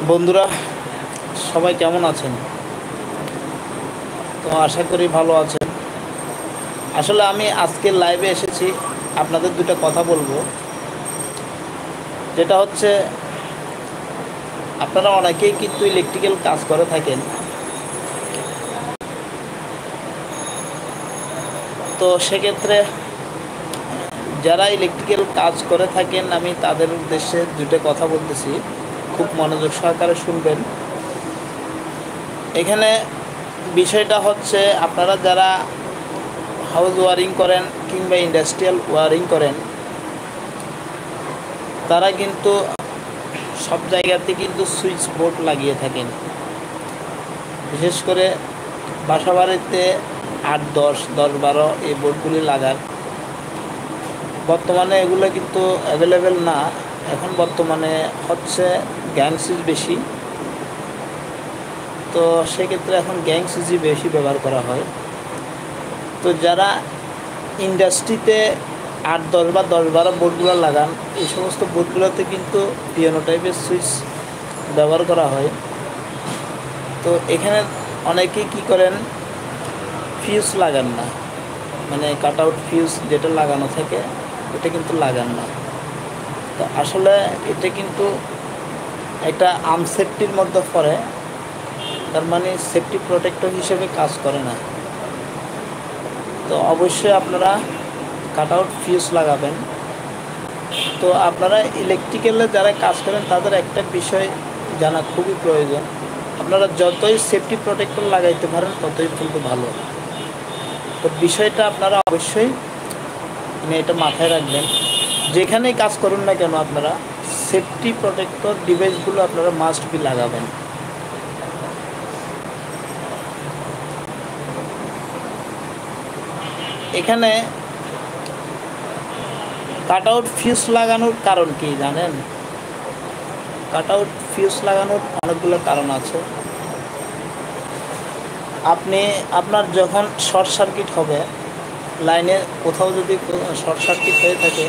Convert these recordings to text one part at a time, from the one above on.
বন্ধুরা, সবাই কেমন আছেন? তো আশা করি ভালো আছেন। আসলে আমি আজকে লাইভে এসেছি, আপনাদের দুটো কথা বলবো। যেটা হচ্ছে, আপনারা অনেকেই কিন্তু ইলেকট্রিক্যাল কাজ করে থাকেন। তো সেক্ষেত্রে যারা ইলেকট্রিক্যাল কাজ করে থাকেন, আমি তাদের উদ্দেশ্যে দুটো কথা বলতেছি, খুব মনোযোগ সহকারে শুনবেন। এখানে বিষয়টা হচ্ছে, আপনারা যারা হাউস ওয়ারিং করেন কিংবা ইন্ডাস্ট্রিয়াল ওয়ারিং করেন, তারা কিন্তু সব জায়গাতে কিন্তু সুইচ বোর্ড লাগিয়ে থাকেন। বিশেষ করে বাসাবাড়িতে 8, 10, 10, 12 এই বোর্ডগুলি লাগান। বর্তমানে এগুলো কিন্তু অ্যাভেলেবেল না। এখন বর্তমানে হচ্ছে গ্যাং সুইচ বেশি, তো সেক্ষেত্রে এখন গ্যাং সুইচই বেশি ব্যবহার করা হয়। তো যারা ইন্ডাস্ট্রিতে 8, 10 বা 10, 12 বোর্ডগুলো লাগান, এই সমস্ত বোর্ডগুলোতে কিন্তু পিয়ানো টাইপের সুইচ ব্যবহার করা হয়। তো এখানে অনেকেই কী করেন, ফিউজ লাগান না, মানে কাট আউট ফিউজ যেটা লাগানো থাকে এটা কিন্তু লাগান না। তো আসলে এটা কিন্তু একটা আনসেফটির মধ্যে পড়ে, তার মানে সেফটি প্রোটেক্টর হিসেবে কাজ করে না। তো অবশ্যই আপনারা কাট আউট ফিউজ লাগাবেন। তো আপনারা ইলেকট্রিক্যালে যারা কাজ করেন তাদের একটা বিষয় জানা খুবই প্রয়োজন, আপনারা যতই সেফটি প্রোটেক্টর লাগাইতে পারেন ততই কিন্তু ভালো। তো বিষয়টা আপনারা অবশ্যই এটা মাথায় রাখবেন। যেখানেই কাজ করুন না কেন, আপনারা সেফটি প্রোটেক্টর ডিভাইসগুলো আপনারা মাস্ট বি লাগাবেন। এখানে কাট আউট ফিউজ লাগানোর কারণ কি জানেন? কাট আউট ফিউজ লাগানোর অনেকগুলো কারণ আছে। আপনার যখন শর্ট সার্কিট হবে, লাইনে কোথাও যদি শর্ট সার্কিট হয়ে থাকে,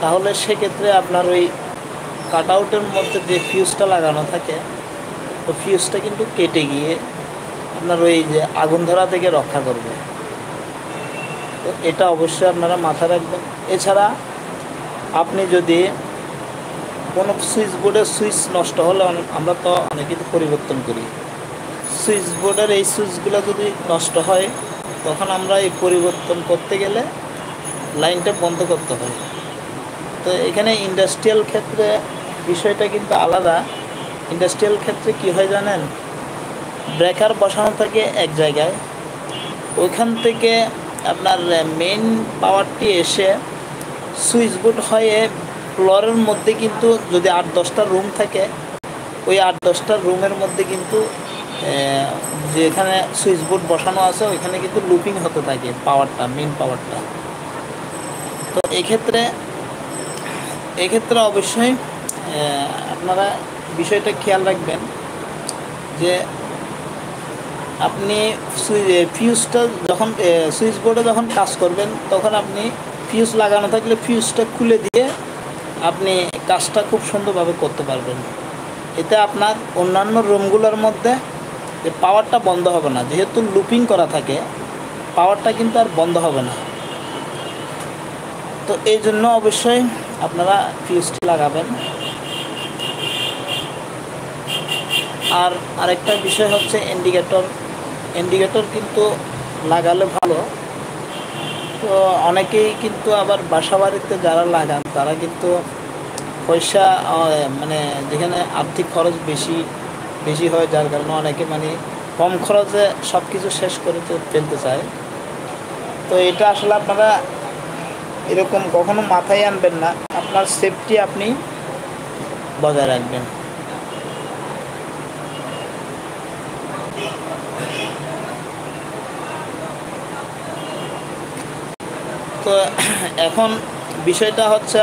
তাহলে সেক্ষেত্রে আপনার ওই কাট আউটের মধ্যে যে ফিউজটা লাগানো থাকে, তো ফিউজটা কিন্তু কেটে গিয়ে আপনার ওই যে আগুন ধরা থেকে রক্ষা করবে। তো এটা অবশ্যই আপনারা মাথায় রাখবেন। এছাড়া আপনি যদি কোনো সুইচ বোর্ডের সুইচ নষ্ট হলে, আমরা তো অনেকেই পরিবর্তন করি, সুইচ বোর্ডের এই সুইচগুলো যদি নষ্ট হয়, তখন আমরা এই পরিবর্তন করতে গেলে লাইনটা বন্ধ করতে হয়। তো এখানে ইন্ডাস্ট্রিয়াল ক্ষেত্রে বিষয়টা কিন্তু আলাদা। ইন্ডাস্ট্রিয়াল ক্ষেত্রে কি হয় জানেন, ব্রেকার বসানো থাকে এক জায়গায়, ওইখান থেকে আপনার মেইন পাওয়ারটি এসে সুইচ বোর্ড হয়ে ফ্লোরের মধ্যে, কিন্তু যদি 8-10টা রুম থাকে, ওই 8-10টা রুমের মধ্যে কিন্তু যেখানে সুইচ বোর্ড বসানো আছে ওইখানে কিন্তু লুপিং হতে থাকে পাওয়ারটা, মেইন পাওয়ারটা। তো এক্ষেত্রে অবশ্যই আপনারা বিষয়টা খেয়াল রাখবেন যে আপনি ফিউজটা যখন সুইচ বোর্ডে যখন কাজ করবেন, তখন আপনি ফিউজ লাগানো থাকলে ফিউজটা খুলে দিয়ে আপনি কাজটা খুব সুন্দরভাবে করতে পারবেন। এতে আপনার অন্যান্য রুমগুলোর মধ্যে যে পাওয়ারটা বন্ধ হবে না, যেহেতু লুপিং করা থাকে, পাওয়ারটা কিন্তু আর বন্ধ হবে না। তো এই জন্য অবশ্যই আপনারা ফিউজটি লাগাবেন। আর আরেকটা বিষয় হচ্ছে ইন্ডিকেটর কিন্তু লাগালে ভালো। তো অনেকেই কিন্তু আবার বাসাবাড়িতে যারা লাগান, তারা কিন্তু পয়সা মানে যেখানে আর্থিক খরচ বেশি হয়, যার কারণে অনেকে মানে কম খরচে সব কিছু শেষ করে ফেলতে চায়। তো এটা আসলে আপনারা এরকম কখনো মাথায় আনবেন না, আপনার সেফটি আপনি বজায় রাখবেন। তো এখন বিষয়টা হচ্ছে,